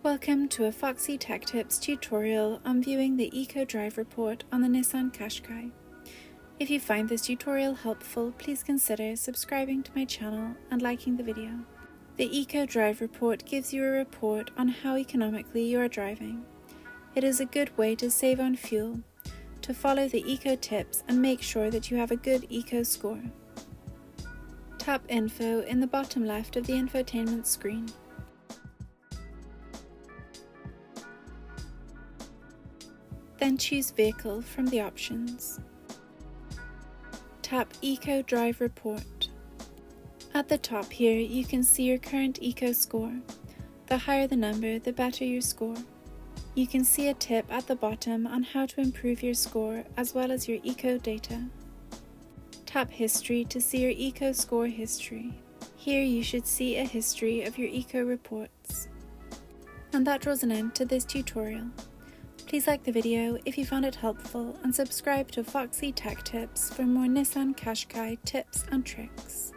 Welcome to a Foxy Tech Tips tutorial on viewing the Eco Drive report on the Nissan Qashqai. If you find this tutorial helpful, please consider subscribing to my channel and liking the video. The Eco Drive report gives you a report on how economically you are driving. It is a good way to save on fuel, to follow the eco tips and make sure that you have a good eco score. Tap Info in the bottom left of the infotainment screen. Then choose Vehicle from the options. Tap Eco Drive Report. At the top here, you can see your current eco score. The higher the number, the better your score. You can see a tip at the bottom on how to improve your score as well as your eco data. Tap History to see your eco score history. Here you should see a history of your eco reports. And that draws an end to this tutorial. Please like the video if you found it helpful and subscribe to Foxy Tech Tips for more Nissan Qashqai tips and tricks.